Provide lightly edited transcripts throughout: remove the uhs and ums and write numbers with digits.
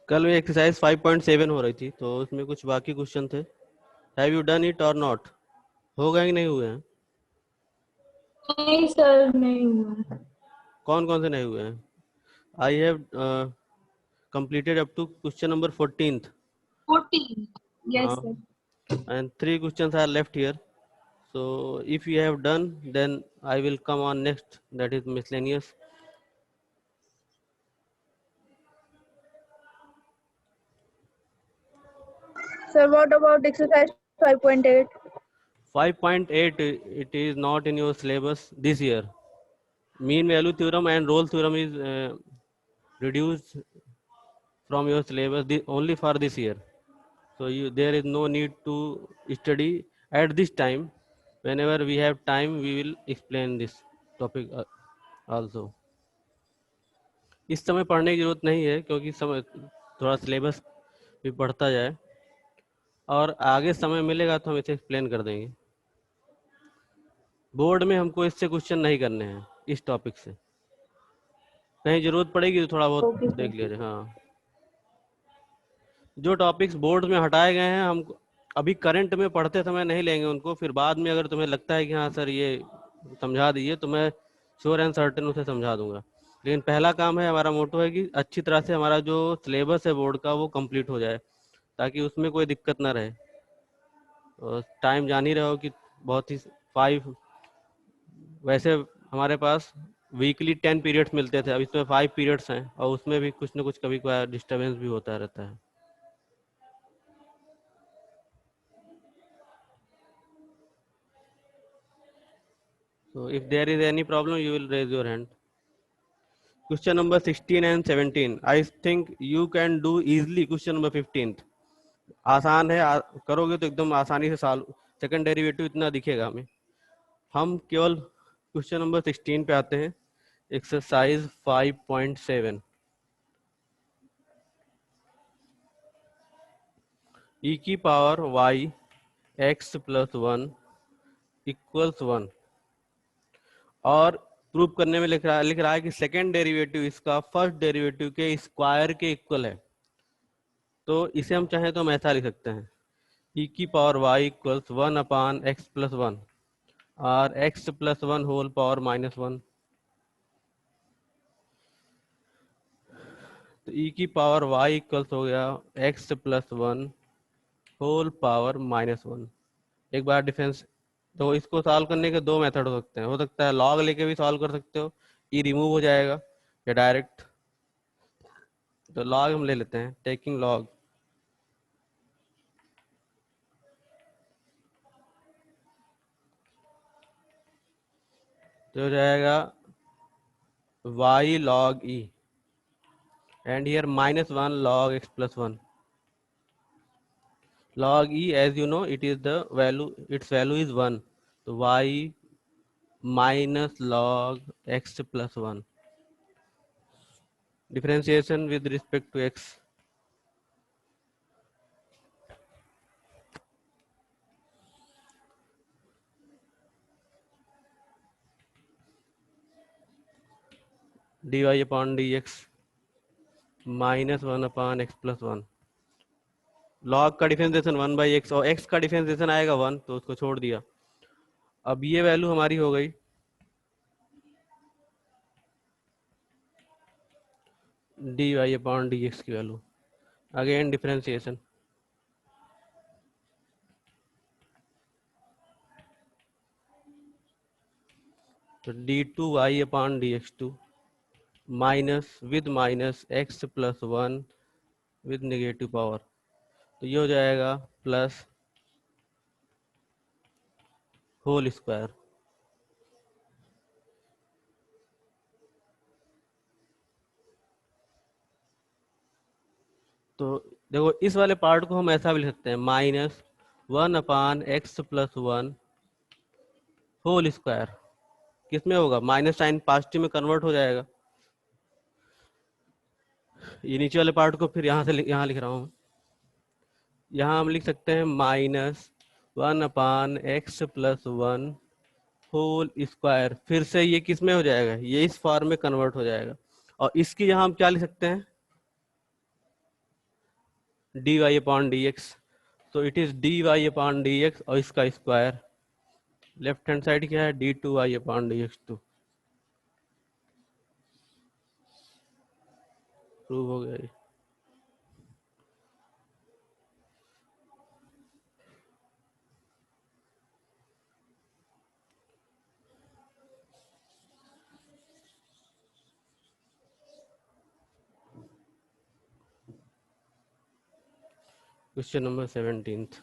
कल में एक्सरसाइज 5.7 हो रही थी तो उसमें कुछ बाकी क्वेश्चन थे. हैव यू डन इट और नॉट? हो गए कि नहीं हुए हैं? नहीं सर, नहीं हुआ। कौन कौन से नहीं हुए हैं? I have completed up to question number 14th. 14। Yes uh, sir. and 3 questions are left here. So if you have done, then I will come on next, that is miscellaneous. Sir what about exercise 5.8? 5.8, it is not in your syllabus this year. Mean value theorem and role theorem is reduced from your syllabus only for this year. So there is no need to study at this time. Whenever we have time, we will explain this topic also. इस समय पढ़ने की जरूरत नहीं है क्योंकि समय थोड़ा सिलेबस भी पढ़ता जाए और आगे समय मिलेगा तो हम इसे एक्सप्लेन कर देंगे. बोर्ड में हमको इससे क्वेश्चन नहीं करने हैं, इस टॉपिक से. कहीं जरूरत पड़ेगी तो थोड़ा बहुत ओके देख सर। लीजिए. हाँ, जो टॉपिक्स बोर्ड में हटाए गए हैं हम अभी करंट में पढ़ते समय नहीं लेंगे उनको. फिर बाद में अगर तुम्हें लगता है कि हाँ सर ये समझा दीजिए तो मैं श्योर एंड सर्टेन उसे समझा दूंगा. लेकिन पहला काम है, हमारा मोटो है कि अच्छी तरह से हमारा जो सिलेबस है बोर्ड का वो कंप्लीट हो जाए ताकि उसमें कोई दिक्कत ना रहे. और टाइम जान ही रहे हो कि बहुत ही 5, वैसे हमारे पास वीकली 10 पीरियड्स मिलते थे, अब इसमें 5 पीरियड्स हैं और उसमें भी कुछ ना कुछ कभी कोई डिस्टर्बेंस भी होता रहता है. So if there is any problem, you will raise your hand. Question number 16 and 17. I think you can do easily question number 15th. आसान है, करोगे तो एकदम आसानी से सॉल्व. सेकंड डेरिवेटिव इतना दिखेगा हमें. हम केवल क्वेश्चन नंबर 16 पे आते हैं. एक्सरसाइज 5.7. e की power y x plus 1 equals 1. और प्रूव करने में लिख रहा है कि सेकेंड डेरिवेटिव इसका फर्स्ट डेरिवेटिव के स्क्वायर के इक्वल है. तो इसे हम चाहें तो हम ऐसा लिख सकते हैं, e की power y equals 1 upon x plus 1 और x plus 1 whole power minus 1. तो e की पावर y इक्वल्स हो गया x plus 1 whole power minus 1. एक बार डिफरेंस. तो इसको सॉल्व करने के दो मेथड हो सकते हैं. हो सकता है लॉग लेके भी सॉल्व कर सकते हो, ई रिमूव हो जाएगा, या डायरेक्ट. तो लॉग हम ले लेते हैं, टेकिंग लॉग. तो हो जाएगा y log e and here minus 1 log x plus 1. Log e, as you know, it is the value, its value is 1. So y minus log x plus 1. Differentiation with respect to x. dy upon dx minus 1 upon x plus 1. Log का differentiation 1 by x और x का differentiation आएगा 1, तो उसको छोड़ दिया. अब ये वैल्यू हमारी हो गई dy अपॉन dx की वैल्यू. Again differentiation. तो d2y upon dx2 minus with minus x plus 1 with negative power. तो ये हो जाएगा प्लस होल स्क्वायर. तो देखो इस वाले पार्ट को हम ऐसा भी लिख सकते हैं, माइनस 1 अपान एक्स प्लस 1 होल स्क्वायर. किस में होगा? माइनस साइन पॉजिटिव में कन्वर्ट हो जाएगा. ये नीचे वाले पार्ट को फिर यहाँ से यहाँ लिख रहा हूँ. यहाँ हम लिख सकते हैं माइनस 1 अपान एक्स प्लस 1 होल स्क्वायर. फिर से ये किस में हो जाएगा? ये इस फॉर्म में कन्वर्ट हो जाएगा. और इसकी यहाँ हम क्या लिख सकते हैं? dy upon dx. So it is dy upon dx और इसका स्क्वायर. लेफ्ट हैंड साइड क्या है, d2y upon dx2. प्रूव हो गया ये. Question number 17th.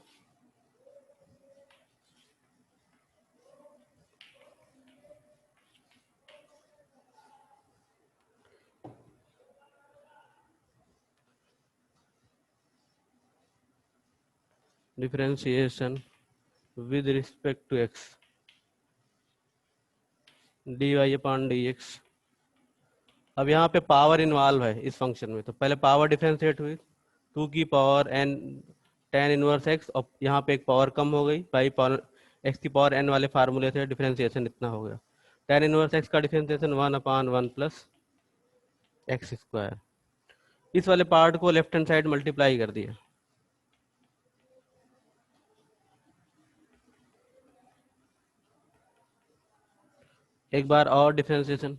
Differentiation with respect to x. dy upon dx. अब यहाँ पे पावर इन्वॉल्व है इस फंक्शन में, तो पहले पावर डिफरेंशिएट हुई 2 की power n tan inverse x, और यहाँ पे एक पावर कम हो गई बाई पावर x की पावर n वाले फार्मूले से डिफरेंशिएशन इतना हो गया. tan इनवर्स x का डिफरेंशिएशन 1/1 प्लस एक्स स्क्वायर. इस वाले पार्ट को लेफ्ट हैंड साइड मल्टीप्लाई कर दिया. एक बार और differentiation.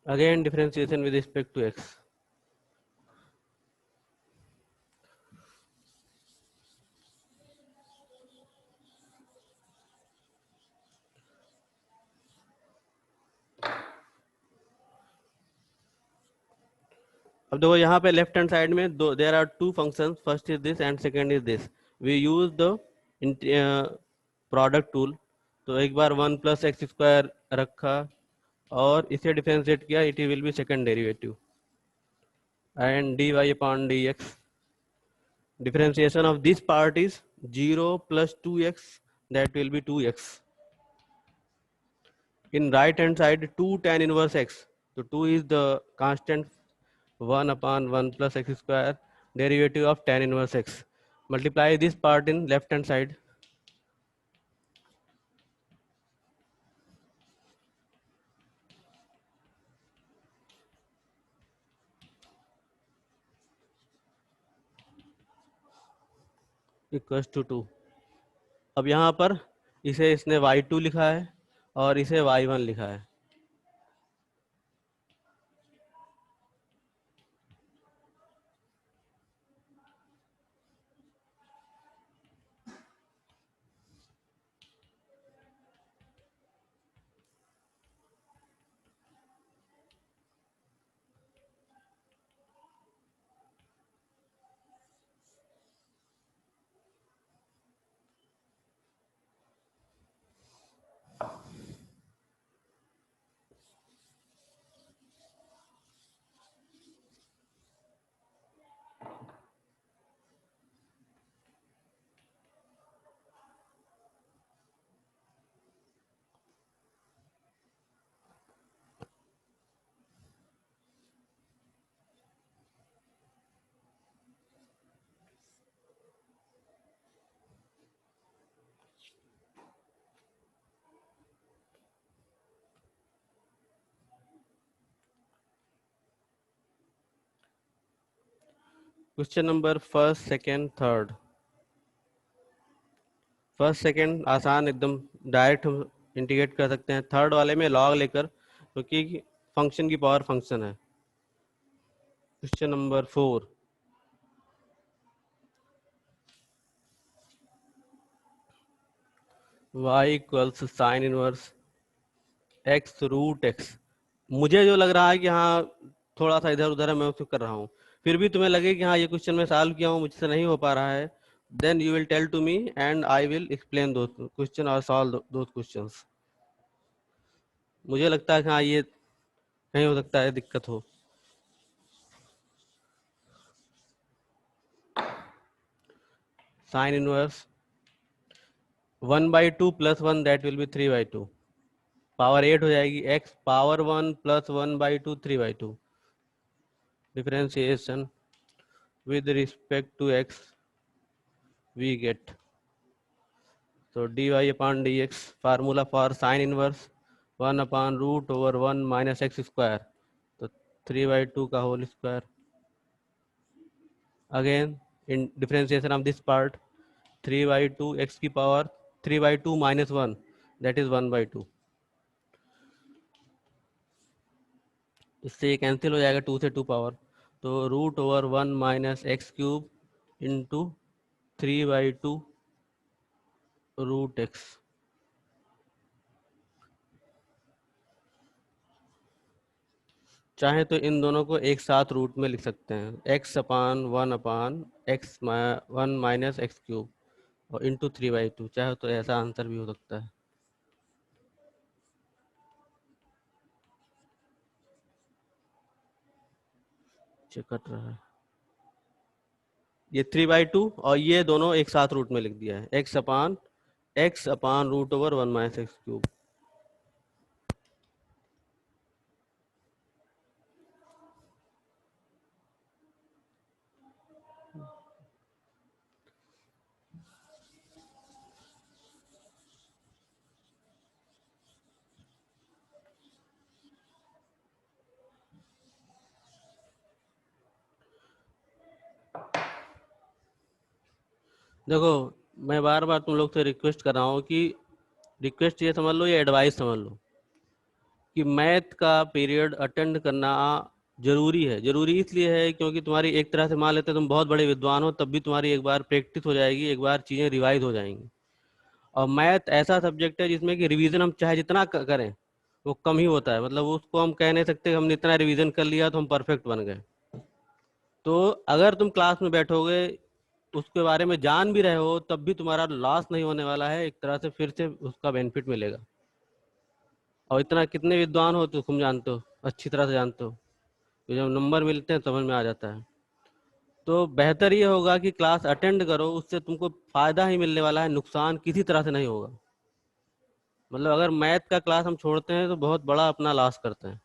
Again differentiation with respect to x. अब देखो यहाँ पे लेफ्ट हैंड साइड में दो there are two functions, first is this and second is this. We use the product tool. तो एक बार 1 प्लस एक्स स्क्वायर रखा और इसे डिफरेंशिएट किया, it will be second derivative. And dy upon dx. Differentiation of this part is 0 plus 2x, that will be 2x. In right hand side 2 tan inverse x, so 2 is the constant, 1/1 plus x square, derivative of tan inverse x. Multiply this part in left hand side. Equals to 2. अब यहाँ पर इसे इसने y2 लिखा है और इसे y1 लिखा है. Question number first second third. First second आसान एकदम, डायरेक्ट हम इंटीग्रेट कर सकते हैं. थर्ड वाले में लॉग लेकर, क्योंकि फंक्शन की पावर फंक्शन है. Question number 4. y equals sine inverse x root x. मुझे जो लग रहा है कि हाँ थोड़ा सा इधर उधर है, मैं उसको कर रहा हूँ, फिर भी तुम्हें लगे कि हाँ ये क्वेश्चन मैं सॉल्व किया हूँ, मुझसे नहीं हो पा रहा है, then you will tell to me and I will explain those question और सॉल्व दोस क्वेश्चंस. मुझे लगता है कि हाँ ये नहीं हो सकता है, दिक्कत हो. Sine inverse 1/2 plus 1, that will be 3/2. Power 8 हो जाएगी, x power 1 plus 1/2 3/2. Differentiation with respect to x we get, so dy upon dx, formula for sin inverse 1/√1 minus x square, तो 3/2 का whole square. Again in differentiation of this part, 3/2 x की power 3/2 minus 1, that is 1/2. इससे ये cancel हो जाएगा 2 से 2 power, तो √1 minus x cube into 3/2 root x. चाहे तो इन दोनों को एक साथ रूट में लिख सकते हैं, x/1/x1 माइनस एक्स क्यूब और इंटू 3/2. चाहे तो ऐसा आंसर भी हो सकता है. चेक कर रहा है ये 3/2 और ये दोनों एक साथ रूट में लिख दिया है, x/√1 माइनस एक्स क्यूब. देखो मैं बार बार तुम लोग से रिक्वेस्ट कर रहा हूँ कि रिक्वेस्ट ये समझ लो या एडवाइस समझ लो कि मैथ का पीरियड अटेंड करना जरूरी है. जरूरी इसलिए है क्योंकि तुम्हारी एक तरह से मान लेते हैं तुम बहुत बड़े विद्वान हो, तब भी तुम्हारी एक बार प्रैक्टिस हो जाएगी, एक बार चीज़ें रिवाइज हो जाएंगी. और मैथ ऐसा सब्जेक्ट है जिसमें कि रिवीजन हम चाहे जितना करें वो कम ही होता है. मतलब उसको हम कह नहीं सकते हमने इतना रिवीजन कर लिया तो हम परफेक्ट बन गए. तो अगर तुम क्लास में बैठोगे उसके बारे में जान भी रहे हो तब भी तुम्हारा लॉस नहीं होने वाला है, एक तरह से फिर से उसका बेनिफिट मिलेगा. और इतना कितने विद्वान हो तो तुम जानते हो, अच्छी तरह से जानते हो, तो जब नंबर मिलते हैं समझ में आ जाता है. तो बेहतर ये होगा कि क्लास अटेंड करो, उससे तुमको फायदा ही मिलने वाला है, नुकसान किसी तरह से नहीं होगा. मतलब अगर मैथ का क्लास हम छोड़ते हैं तो बहुत बड़ा अपना लॉस करते हैं.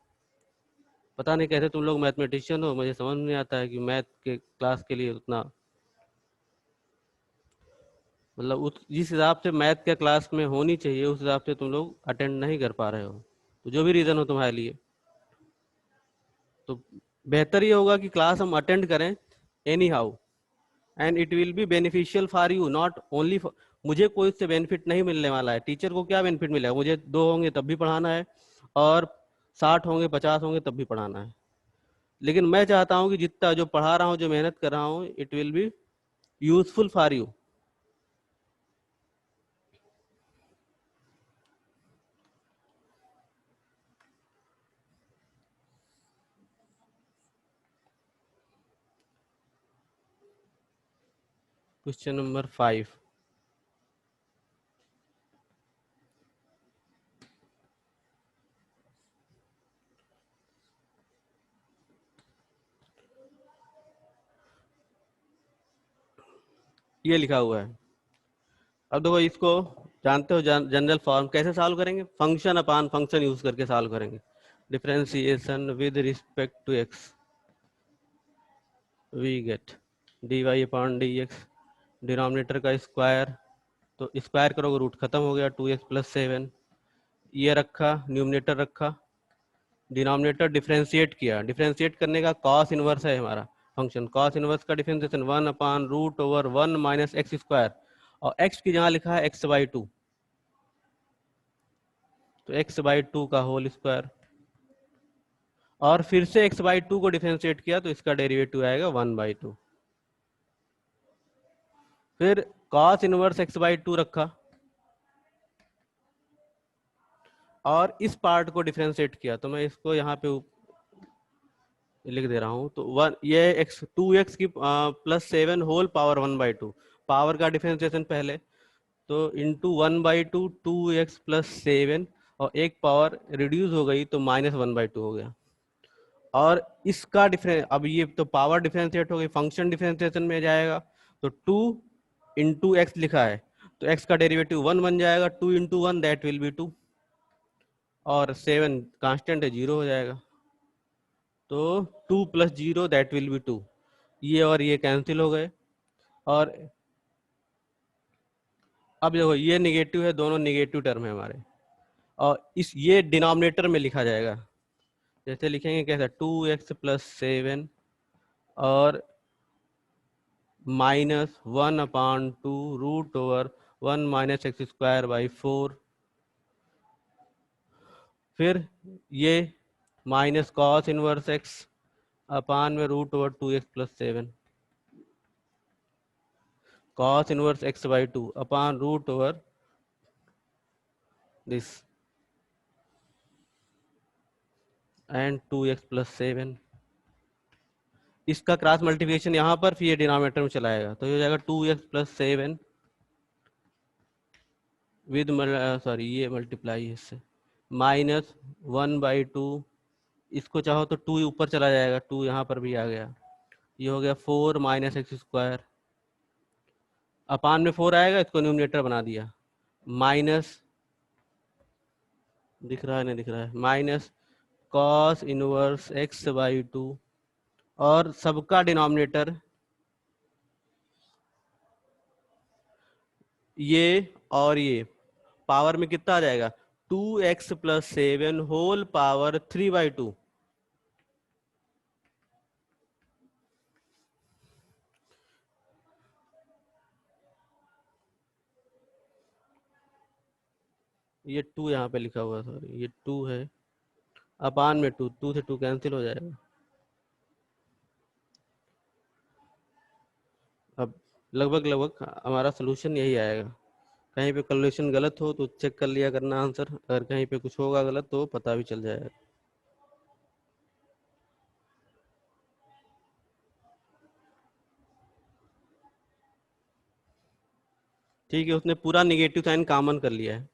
पता नहीं कैसे तुम लोग मैथमेटिशियन हो, मुझे समझ नहीं आता है कि मैथ के क्लास के लिए उतना, मतलब उस जिस हिसाब से मैथ के क्लास में होनी चाहिए उस हिसाब से तुम लोग अटेंड नहीं कर पा रहे हो. तो जो भी रीज़न हो तुम्हारे लिए, तो बेहतर ये होगा कि क्लास हम अटेंड करें any how, and it will be beneficial for you, not only. मुझे कोई इससे बेनिफिट नहीं मिलने वाला है. टीचर को क्या बेनिफिट मिलेगा, मुझे 2 होंगे तब भी पढ़ाना है और 60 होंगे 50 होंगे तब भी पढ़ाना है. लेकिन मैं चाहता हूँ कि जितना जो पढ़ा रहा हूँ, जो मेहनत कर रहा हूँ, it will be useful for you. Question number 5. ये लिखा हुआ है. अब देखो इसको जानते हो, जनरल फॉर्म कैसे सॉल्व करेंगे, फंक्शन अपान फंक्शन यूज करके सॉल्व करेंगे. Differentiation with respect to x, we get dy/dx, denominator का स्क्वायर, तो स्क्वायर करोगे रूट खत्म हो गया, 2x+7. ये रखा, न्यूमिनेटर रखा, डिनोमिनेटर डिफरेंशिएट किया. डिफरेंशिएट करने का कॉस इनवर्स है हमारा फंक्शन. कॉस इनवर्स का डिफरेंशिएशन 1/√1 माइनस एक्स स्क्वायर, और x की जगह लिखा है x/2, तो x/2 का होल स्क्वायर. और फिर से x/2 को डिफरेंशिएट किया तो इसका डेरिवेटिव आएगा 1/2. फिर cos इनवर्स x/2 रखा और इस पार्ट को डिफरेंशिएट किया, तो मैं इसको यहाँ पे लिख दे रहा हूँ. तो ये x 2x की +7 होल पावर 1/2, पावर का डिफरेंशिएशन पहले, तो इंटू 1/2 2x+7, और एक पावर रिड्यूस हो गई तो -1/2 हो गया. और इसका डिफरेंस, अब ये तो पावर डिफरेंशिएट हो गई, फंक्शन डिफरेंशिएशन में जाएगा, तो 2 इंटू एक्स लिखा है तो x का डेरिवेटिव 1 बन जाएगा, 2 इंटू 1 दैट विल बी 2, और 7 कांस्टेंट है 0 हो जाएगा, तो 2 + 0 दैट विल बी 2. ये और ये कैंसिल हो गए. और अब देखो ये निगेटिव है, दोनों निगेटिव टर्म है हमारे, और इस ये डिनोमिनेटर में लिखा जाएगा। जैसे लिखेंगे कैसा, 2x + 7 और -1/2√1 - x²/4। फिर ये माइनस cos इनवर्स x अपान में √2x + 7, cos inverse x/2 upon √this and 2x + 7। इसका क्रॉस मल्टीप्लिकेशन यहाँ पर, फिर ये डिनोमिनेटर में चलाएगा, तो ये हो जाएगा 2x + 7 विद ये मल्टीप्लाई है इससे, -1/2। इसको चाहो तो 2 ऊपर चला जाएगा, 2 यहाँ पर भी आ गया, ये हो गया 4 - x²। अपान में 4 आएगा, इसको न्यूमरेटर बना दिया, माइनस, दिख रहा है नहीं दिख रहा है, माइनस cos इनवर्स x/2 और सबका डिनोमिनेटर ये और ये पावर में कितना आ जाएगा, 2x + 7 होल पावर 3/2। ये 2 यहाँ पे लिखा हुआ, सॉरी ये 2 है, अपान में 2, 2 से 2 कैंसिल हो जाएगा। अब लगभग हमारा सोल्यूशन यही आएगा। कहीं पे कैलकुलेशन गलत हो तो चेक कर लिया करना आंसर, अगर कहीं पे कुछ होगा गलत तो पता भी चल जाएगा। ठीक है, उसने पूरा निगेटिव साइन कॉमन कर लिया है,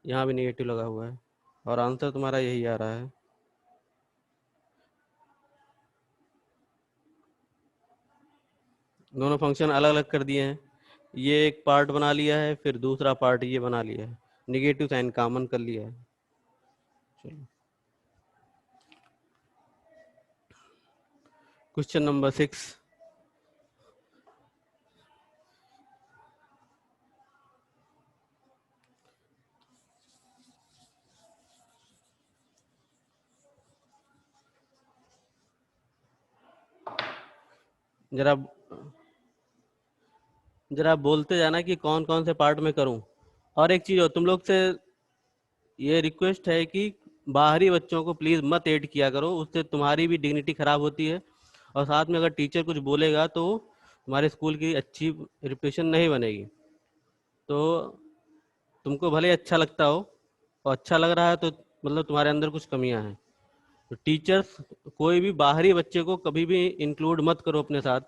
यहाँ भी निगेटिव लगा हुआ है और आंसर तुम्हारा यही आ रहा है। दोनों फंक्शन अलग अलग कर दिए हैं, ये एक पार्ट बना लिया है, फिर दूसरा पार्ट ये बना लिया है, निगेटिव साइन कॉमन कर लिया है। चलो क्वेश्चन नंबर 6। जरा बोलते जाना कि कौन कौन से पार्ट में करूं। और एक चीज हो, तुम लोग से ये रिक्वेस्ट है कि बाहरी बच्चों को प्लीज मत ऐड किया करो, उससे तुम्हारी भी डिग्निटी खराब होती है, और साथ में अगर टीचर कुछ बोलेगा तो तुम्हारे स्कूल की अच्छी रिपुटेशन नहीं बनेगी। तो तुमको भले अच्छा लगता हो, और अच्छा लग रहा है तो मतलब तुम्हारे अंदर कुछ कमियां हैं। तो टीचर्स, कोई भी बाहरी बच्चे को कभी भी इंक्लूड मत करो अपने साथ,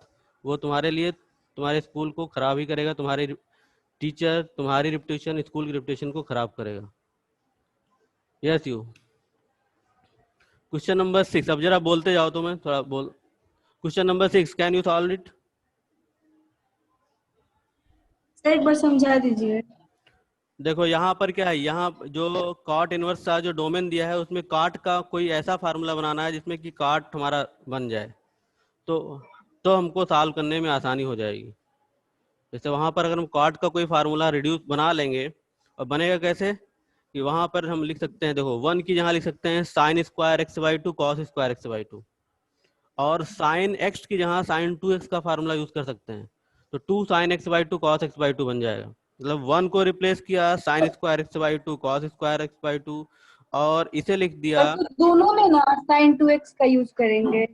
वो तुम्हारे लिए, तुम्हारे स्कूल को खराब ही करेगा, तुम्हारे टीचर, तुम्हारी रिपुटेशन, स्कूल की रिपुटेशन को खराब करेगा। Yes you. क्वेश्चन नंबर 6, अब जरा बोलते जाओ तो मैं थोड़ा बोल। Question number 6, can you solve it? Sir एक बार समझा दीजिए। देखो यहाँ पर क्या है, यहाँ जो कॉट इनवर्स का जो डोमेन दिया है उसमें कॉट का कोई ऐसा फार्मूला बनाना है जिसमें कि कॉट हमारा बन जाए, तो हमको सॉल्व करने में आसानी हो जाएगी। जैसे वहाँ पर अगर हम कॉट का कोई फार्मूला रिड्यूस बना लेंगे, और बनेगा कैसे कि वहाँ पर हम लिख सकते हैं, देखो 1 की जहाँ लिख सकते हैं sin² x/2 cos² x/2, और sin x की जहाँ sin 2x का फार्मूला यूज कर सकते हैं, तो 2 sin x/2 cos x/2 बन जाएगा। मतलब 1 को रिप्लेस किया sin² x/2 cos² x/2, और इसे लिख दिया। तो दोनों में ना sin 2x का यूज करेंगे।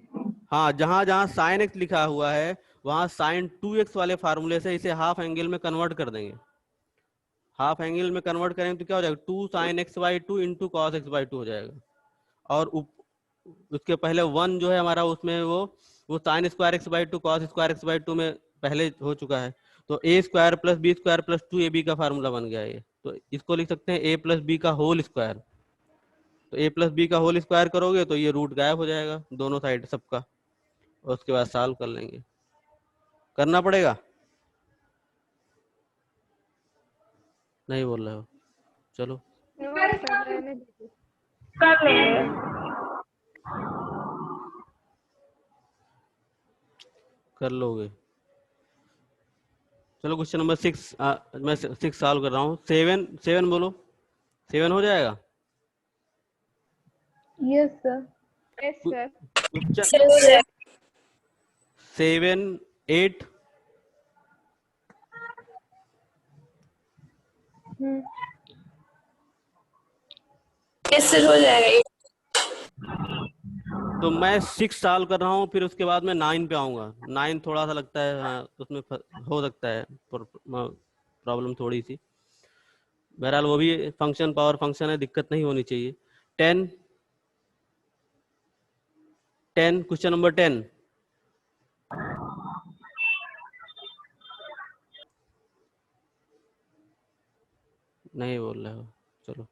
हाँ, जहां जहां sin x लिखा हुआ है वहां sin 2x वाले फार्मूले से इसे हाफ एंगल में कन्वर्ट कर देंगे। हाफ एंगल में कन्वर्ट करेंगे तो क्या हो जाएगा, 2 sin x/2 into cos x/2 हो जाएगा। और उसके पहले 1 जो है हमारा, उसमें वो sin² x/2 cos² x/2 में पहले हो चुका है, तो a² + b² + 2ab का फार्मूला बन गया है ये। तो इसको लिख सकते हैं a + b का होल स्क्वायर। तो a + b का होल स्क्वायर करोगे तो ये रूट गायब हो जाएगा दोनों साइड सबका, और उसके बाद सॉल्व कर लेंगे। करना पड़ेगा, नहीं बोल रहे हो? चलो कर लेंगे। कर लोगे। चलो क्वेश्चन नंबर 6, मैं 6 सॉल्व कर रहा हूँ। 7 बोलो, 7 हो जाएगा। Yes, sir. Yes, sir. Question 7 8 Hmm. Yes, sir, हो जाएगा। तो मैं 6 सॉल्व कर रहा हूँ, फिर उसके बाद मैं 9 पे आऊंगा। 9 थोड़ा सा लगता है, हाँ उसमें हो सकता है प्रॉब्लम थोड़ी सी। बहरहाल वो भी फंक्शन, पावर फंक्शन है, दिक्कत नहीं होनी चाहिए। 10 10 क्वेश्चन नंबर 10। नहीं बोल रहे हो, चलो।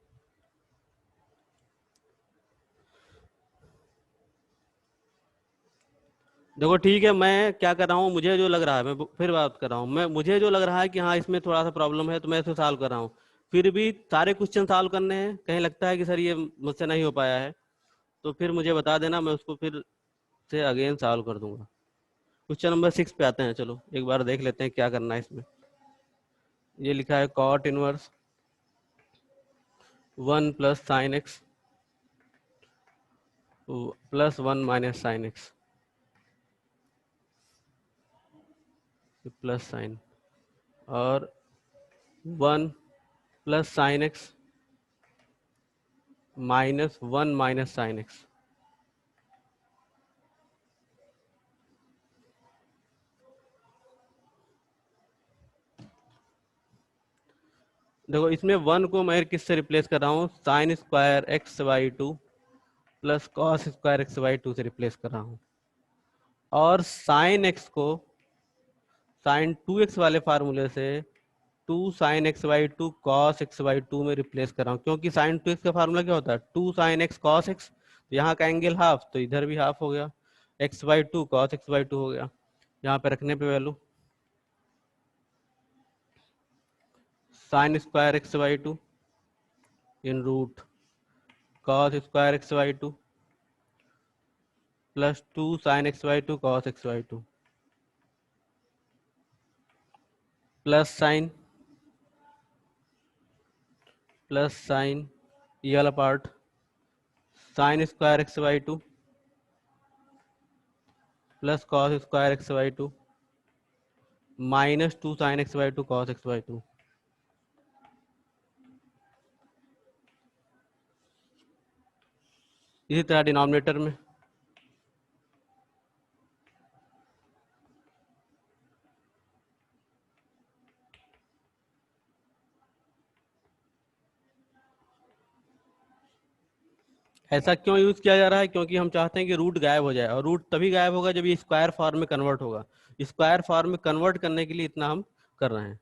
देखो ठीक है, मैं क्या कर रहा हूँ, मुझे जो लग रहा है, मैं फिर बात कर रहा हूँ, मुझे जो लग रहा है कि हाँ इसमें थोड़ा सा प्रॉब्लम है, तो मैं इसे सॉल्व कर रहा हूँ। फिर भी सारे क्वेश्चन सॉल्व करने हैं, कहीं लगता है कि सर ये मुझसे नहीं हो पाया है, तो फिर मुझे बता देना, मैं उसको फिर से अगेन सॉल्व कर दूंगा। क्वेश्चन नंबर 6 पे आते हैं, चलो एक बार देख लेते हैं क्या करना है इसमें। ये लिखा है cot inverse 1 plus sine x plus 1 minus sine x plus sine, और 1 plus sine x minus 1 minus sine x. देखो इसमें 1 को मैं किससे रिप्लेस कर रहा हूँ, sign square x by 2 plus cos square x by 2 से रिप्लेस कर रहा हूँ, और साइन एक्स को साइन 2x वाले फार्मूले से 2 sine x by 2 cos x by 2 में रिप्लेस कर रहा हूँ, क्योंकि साइन 2x का फार्मूला क्या होता है, 2 साइन एक्स कॉस एक्स। तो यहाँ का एंगल हाफ, तो इधर भी हाफ हो गया, x by 2 cos x by 2 हो गया। यहाँ पे रखने पे value sine square x by 2 in root cos square x by 2 plus 2 sine x by 2 cos x by 2 plus sine ये वाला part sine square x by 2 plus cos square x by 2 minus 2 sine x by 2 cos x by 2। इसी तरह denominator में ऐसा क्यों use किया जा रहा है, क्योंकि हम चाहते हैं कि रूट गायब हो जाए, और रूट तभी गायब होगा जब ये स्क्वायर फॉर्म में कन्वर्ट होगा। स्क्वायर फॉर्म में कन्वर्ट करने के लिए इतना हम कर रहे हैं।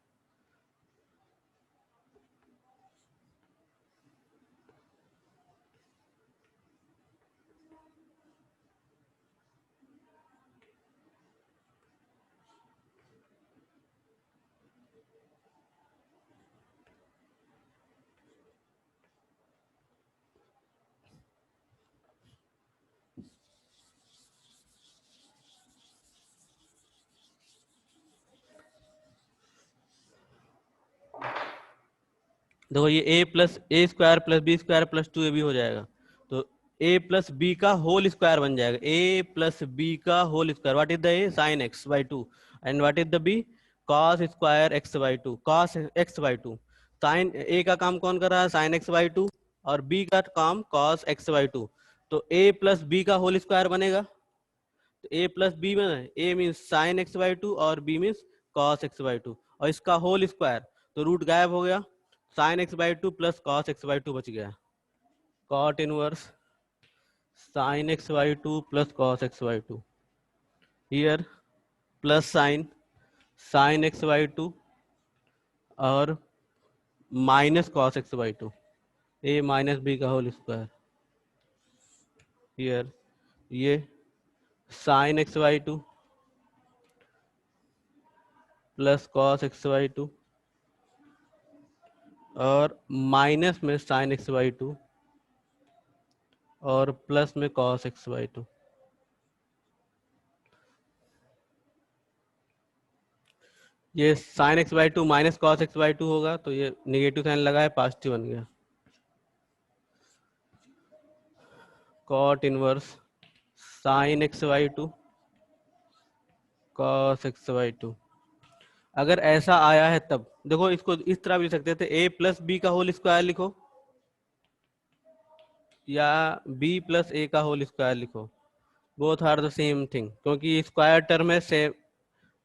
देखो ये a square plus b square plus 2 भी हो जाएगा, तो ए प्लस बी का होल स्क्वायर बन जाएगा। ए प्लस बी का whole square, what is the a, sine x by 2, and what is the b, cos square x by 2, cos x by 2। Sine a का काम कौन कर रहा है, साइन एक्स बाई 2, और बी का काम कॉस एक्स बाई 2। तो ए प्लस बी का होल स्क्वायर बनेगा, तो ए प्लस बी में A means sine x by 2 और B means cos x by 2, और इसका होल स्क्वायर, तो रूट गायब हो गया, sine x by 2 plus cos x by 2 बच गया। Cot inverse sine x by 2 plus cos x by 2, here plus sine x by 2 और minus cos x by 2, A minus B का whole square, here ये sine x by 2 plus cos x by 2 और minus में sign x by 2 और plus में cos x by 2। ये sine x by 2 minus cos x by 2 होगा, तो ये निगेटिव साइन लगा है, पॉजिटिव बन गया। Cot inverse sine x by two cos x by two. अगर ऐसा आया है तब देखो, इसको इस तरह भी लिख सकते थे, ए प्लस बी का होल स्क्वायर लिखो या बी प्लस ए का होल स्क्वायर लिखो, both are the same thing, क्योंकि स्क्वायर टर्म है, सेम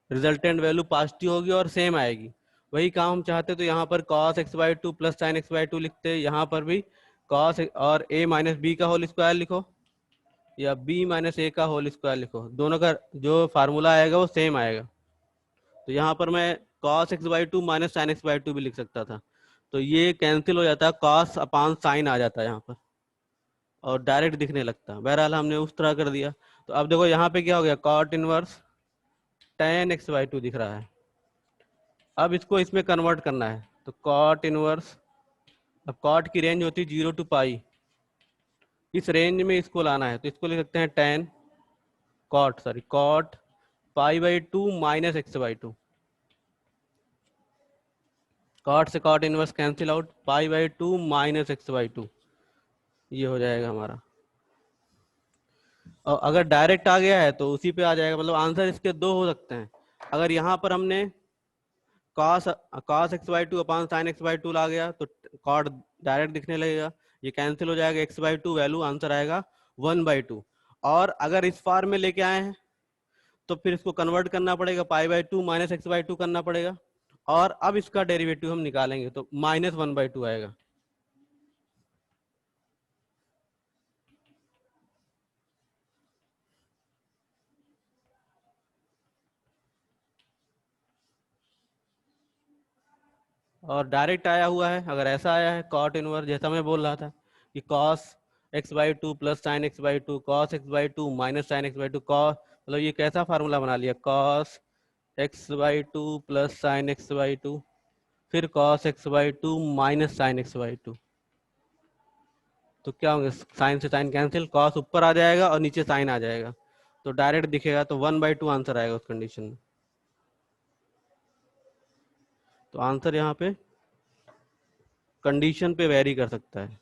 रिजल्टेंट वैल्यू पॉजिटिव होगी और सेम आएगी। वही काम हम चाहते तो यहाँ पर cos x by two plus sine x by to लिखते, यहाँ पर भी cos और a माइनस बी का होल स्क्वायर लिखो या b माइनस ए का होल स्क्वायर लिखो, दोनों का जो फार्मूला आएगा वो सेम आएगा। तो यहाँ पर मैं cos x by two minus sine x by to भी लिख सकता था, तो ये कैंसिल हो जाता है, cos अपान साइन आ जाता है यहाँ पर और डायरेक्ट दिखने लगता है। बहरहाल हमने उस तरह कर दिया। तो अब देखो यहाँ पे क्या हो गया, cot inverse tan x by two दिख रहा है। अब इसको इसमें कन्वर्ट करना है, तो cot इनवर्स, अब cot की रेंज होती है 0 to पाई, इस रेंज में इसको लाना है, तो इसको लिख सकते हैं tan cot pi by two minus x by two. Cot से cot inverse cancel out, pi by two minus x by two, ये हो जाएगा हमारा। और अगर डायरेक्ट आ गया है तो उसी पे आ जाएगा, मतलब आंसर इसके दो हो सकते हैं। अगर यहाँ पर हमने cos x by two upon sine x by two ला गया तो कॉट डायरेक्ट दिखने लगेगा, ये कैंसिल हो जाएगा, x by to value answer आएगा 1/2। और अगर इस फॉर्म में लेके आए हैं तो फिर इसको कन्वर्ट करना पड़ेगा, पाई by two minus x by to करना पड़ेगा, और अब इसका डेरिवेटिव हम निकालेंगे तो -1/2 आएगा। और डायरेक्ट आया हुआ है, अगर ऐसा आया है कॉट इनवर्स, जैसा मैं बोल रहा था कि cos x by two plus sine x by two, cos x by two minus sine x by two, cos, मतलब ये कैसा फार्मूला बना लिया, cos x by two plus sine x by to, फिर cos x by two minus sine x by to, तो क्या होंगे, sign से साइन कैंसिल, cos ऊपर आ जाएगा और नीचे साइन आ जाएगा, तो डायरेक्ट दिखेगा, तो 1/2 आंसर आएगा उस कंडीशन में। तो आंसर यहाँ पे कंडीशन पे वेरी कर सकता है।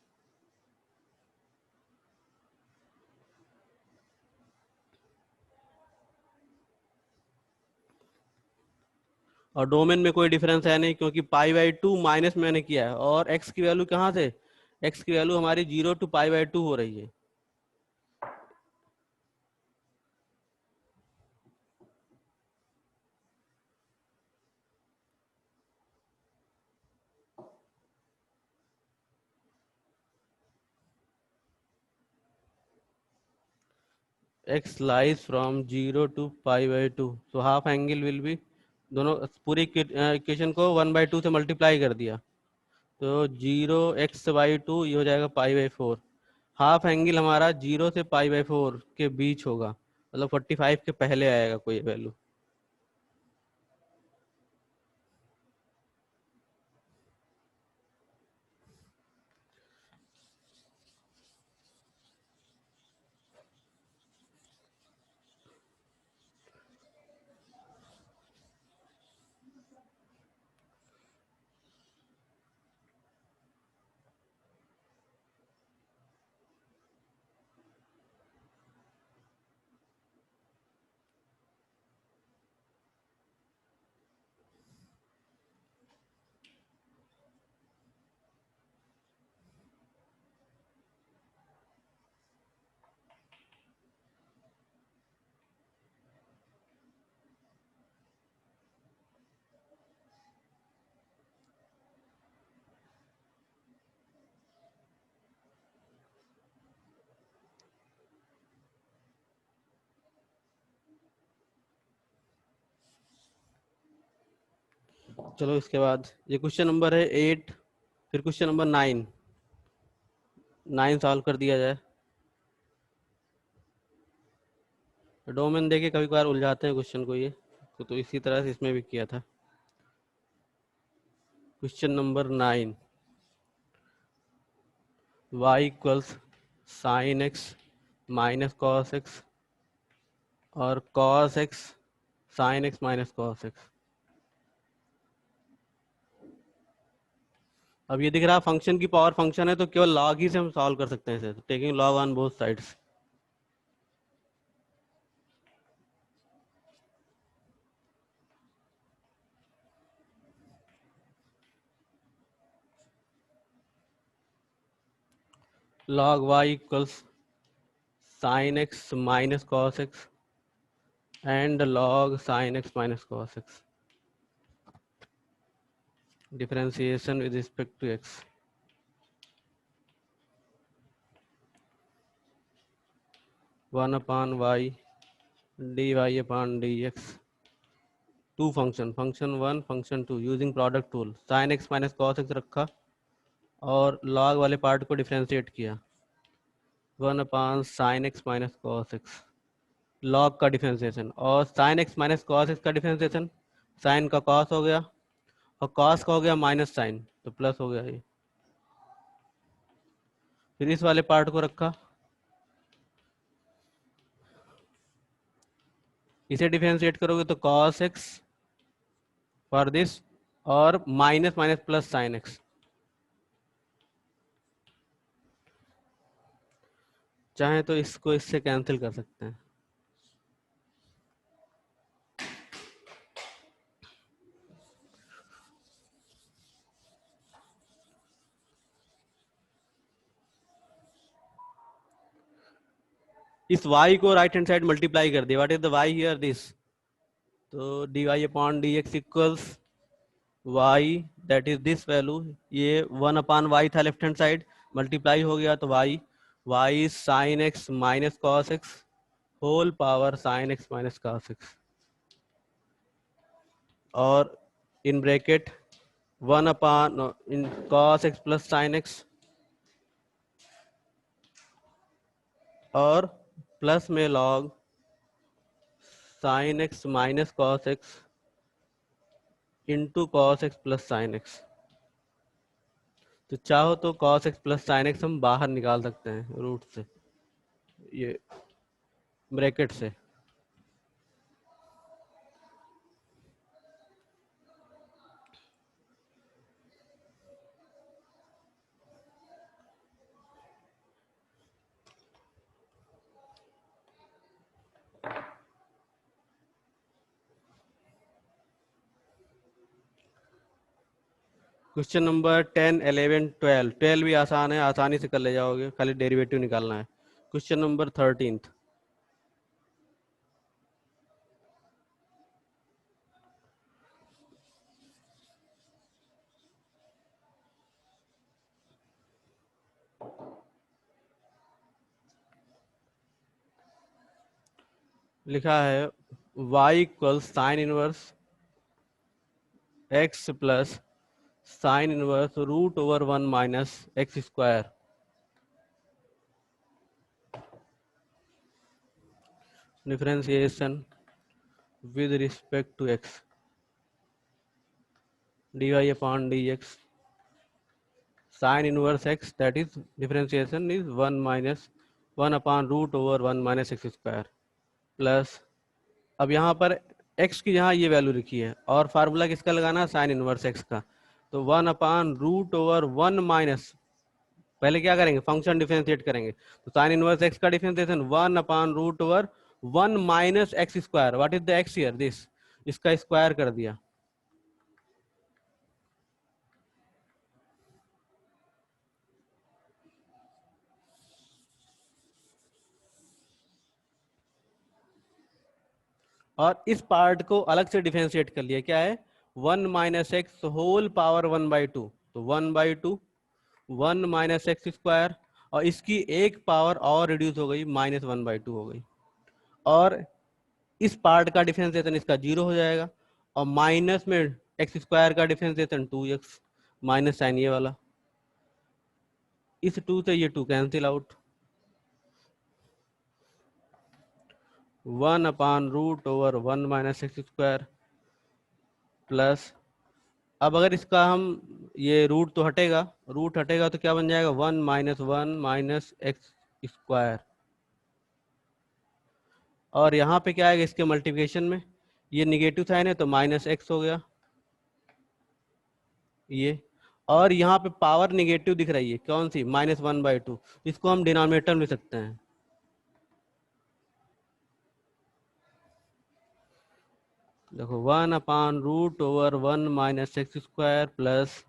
और डोमेन में कोई डिफरेंस है नहीं, क्योंकि पाई बाई टू माइनस मैंने किया है, और एक्स की वैल्यू कहाँ से, एक्स की वैल्यू हमारी 0 to पाई बाई टू हो रही है। X lies from 0 to pi by to, तो हाफ एंगल विल बी, दोनों पूरी इक्वेशन को 1/2 से मल्टीप्लाई कर दिया, तो 0x/2 ये हो जाएगा pi by four. Half angle हमारा 0 से पाई बाई फोर के बीच होगा, मतलब 45 के पहले आएगा कोई वैल्यू। चलो इसके बाद ये क्वेश्चन नंबर है 8, फिर क्वेश्चन नंबर 9 सॉल्व कर दिया जाए। डोमेन देके कभी कभार उलझाते हैं क्वेश्चन को ये, तो इसी तरह से इसमें भी किया था। Question number 9, y equals sine x minus cos x और cos x sine x minus cos x. अब ये दिख रहा फंक्शन की पावर फंक्शन है, तो केवल लॉग ही से हम सॉल्व कर सकते हैं इसे, taking log on both sides. log y equals sin x minus cos x and log sin x minus cos x, differentiation with respect to x। 1/y dy upon dx, two function, function 1 function 2 using product tool, sin x minus cos x रखा और log वाले part को differentiate किया, 1/sin x minus cos x, log का differentiation, और sin x minus cos x का differentiation, sin का cos हो गया और cos का हो गया माइनस साइन, तो प्लस हो गया ये। फिर इस वाले पार्ट को रखा, इसे डिफरेंशिएट करोगे तो cos x फॉर दिस और minus minus plus sin x, चाहे तो इसको इससे कैंसिल कर सकते हैं। इस y को राइट हैंड साइड मल्टीप्लाई कर दिया, what is the y here, this, तो dy upon dx equals y that is this value, ये 1/y था लेफ्ट हैंड साइड, मल्टीप्लाई हो गया तो y sin x minus cos x whole power sin x minus cos x, और in bracket 1 in cos x plus sin x और plus में log sin x minus cos x into cos x plus sin x। तो चाहो तो cos x plus sin x हम बाहर निकाल सकते हैं रूट से, ये ब्रैकेट से। क्वेश्चन नंबर 10, 11, 12, 12 भी आसान है, आसानी से कर ले जाओगे, खाली डेरिवेटिव निकालना है। क्वेश्चन नंबर 13 लिखा है y equals sine inverse x plus sine inverse root over 1 minus x square, differentiation with respect to x, dy upon dx sine inverse x that is differentiation is 1 minus 1 upon root over 1 minus x square, plus अब यहाँ पर x की जहाँ ये value लिखी है और formula किसका लगाना, साइन इनवर्स x का, तो 1 अपॉन रूट ओवर 1 माइनस, पहले क्या करेंगे फंक्शन डिफरेंशिएट करेंगे, तो साइन इनवर्स x का differentiation 1 upon root over 1 minus x square, what is the x here, this, इसका स्क्वायर कर दिया, और इस पार्ट को अलग से डिफरेंशिएट कर लिया, क्या है 1 माइनस एक्स होल पावर 1/2, तो 1/2 1 माइनस एक्स स्क्वायर, और इसकी एक पावर और रिड्यूस हो गई माइनस 1/2 हो गई, और इस पार्ट का डिफरेंशिएशन इसका 0 हो जाएगा, और माइनस में एक्स स्क्वायर का डिफरेंशिएशन 2x माइनस साइन ये वाला, इस 2 से ये 2 cancel out, 1 upon root over 1 minus x square plus, अब अगर इसका हम ये रूट तो हटेगा, रूट हटेगा तो क्या बन जाएगा 1 माइनस 1 माइनस एक्स स्क्वायर, और यहाँ पे क्या आएगा इसके मल्टीप्लिकेशन में, ये निगेटिव साइन है तो माइनस एक्स हो गया ये, और यहाँ पे पावर निगेटिव दिख रही है, कौन सी, -1/2, इसको हम डिनोमिनेटर में लिख सकते हैं। देखो 1/√1 - x² प्लस,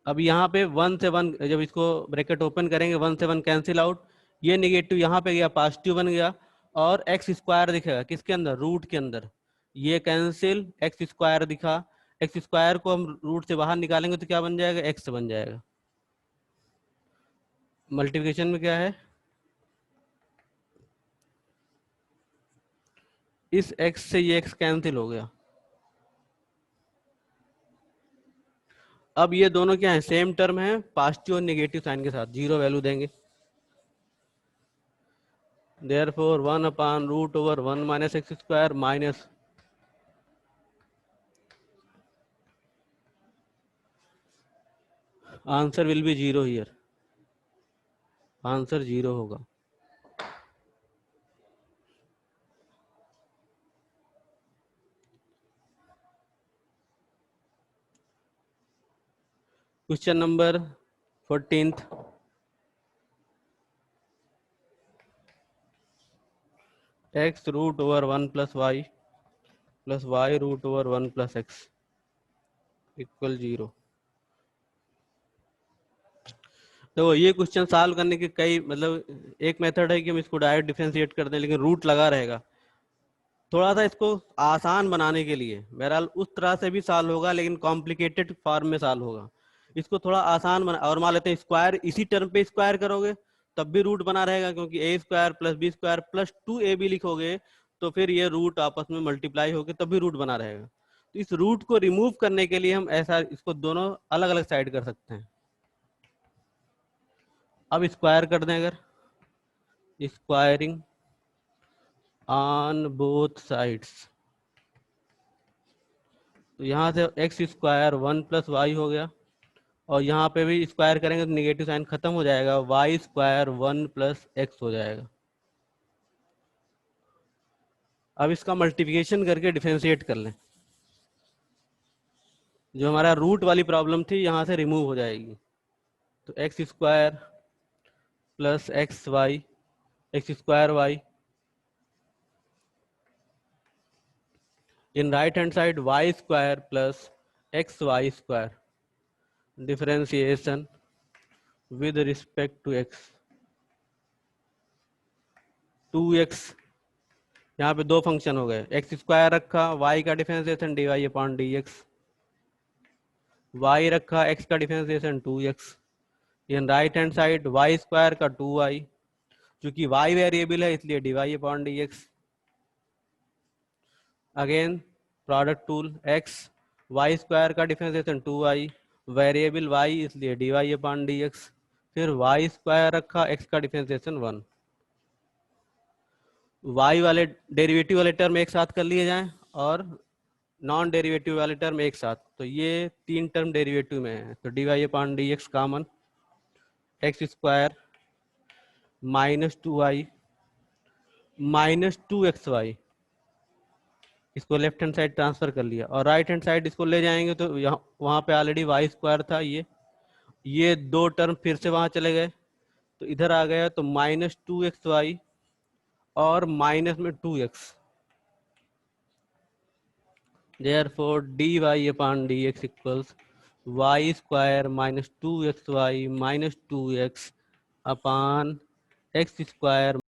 अब यहाँ पे 1 से 1, जब इसको ब्रैकेट ओपन करेंगे 1 से 1 कैंसिल आउट, ये निगेटिव यहाँ पे गया पॉजिटिव बन गया, और x² दिखेगा किसके अंदर, रूट के अंदर, ये कैंसिल, x² दिखा, x² को हम रूट से बाहर निकालेंगे तो क्या बन जाएगा, x बन जाएगा। मल्टीप्लिकेशन में क्या है, इस x से ये x कैंसिल हो गया। अब ये दोनों क्या है, सेम टर्म है, पॉजिटिव और नेगेटिव साइन के साथ, 0 वैल्यू देंगे। Therefore 1/√1 - x² minus, answer will be 0 here, answer 0 होगा। Question number 14th, x√1 + y + y√1 + x = 0। तो ये क्वेश्चन सॉल्व करने के कई, मतलब एक मेथड है कि हम इसको डायरेक्ट डिफरेंशिएट कर दें, लेकिन रूट लगा रहेगा। थोड़ा सा इसको आसान बनाने के लिए बहरहाल उस तरह से भी सॉल्व होगा, लेकिन कॉम्प्लिकेटेड फॉर्म में सॉल्व होगा। इसको थोड़ा आसान बना, और मान लेते हैं स्क्वायर, इसी टर्म पे स्क्वायर करोगे तब भी रूट बना रहेगा, क्योंकि a² + b² + 2ab लिखोगे तो फिर ये रूट आपस में मल्टीप्लाई होके तब भी रूट बना रहेगा। तो इस रूट को रिमूव करने के लिए हम ऐसा, इसको दोनों अलग अलग साइड कर सकते हैं। अब स्क्वायर कर दें, अगर स्क्वायरिंग ऑन बोथ साइड्स, तो यहाँ से x² 1 + y हो गया, और यहाँ पे भी स्क्वायर करेंगे तो निगेटिव साइन खत्म हो जाएगा, y² 1 + x हो जाएगा। अब इसका मल्टीप्लिकेशन करके डिफरेंशिएट कर लें, जो हमारा रूट वाली प्रॉब्लम थी यहाँ से रिमूव हो जाएगी। तो x² + xy, x² y, in right hand side y² + xy², differentiation with respect to x, 2x, यहाँ पे दो फंक्शन हो गए, x² रखा, y का डिफरेंशिएशन dy/dx, y रखा, x का differentiation 2x, in right hand side y² का 2y, क्योंकि y वेरिएबल है इसलिए dy/dx, again product tool, x y² का डिफरेंशिएशन 2y, वेरिएबल y इसलिए dy/dx, फिर y² रखा, x का डिफरेंशिएशन 1, y वाले डेरिवेटिव वाले टर्म एक साथ कर लिए जाएं और नॉन डेरिवेटिव वाले टर्म एक साथ, तो ये 3 टर्म डेरिवेटिव में है, तो dy/dx common, x² -2y -2xy, इसको लेफ्ट हैंड साइड ट्रांसफर कर लिया, और राइट हैंड साइड इसको ले जाएंगे तो यहाँ, वहाँ पे ऑलरेडी y² था, ये दो टर्म फिर से वहाँ चले गए, तो इधर आ गया, तो -2xy और माइनस में 2x, therefore dy/dx equals y² -2xy -2x upon x²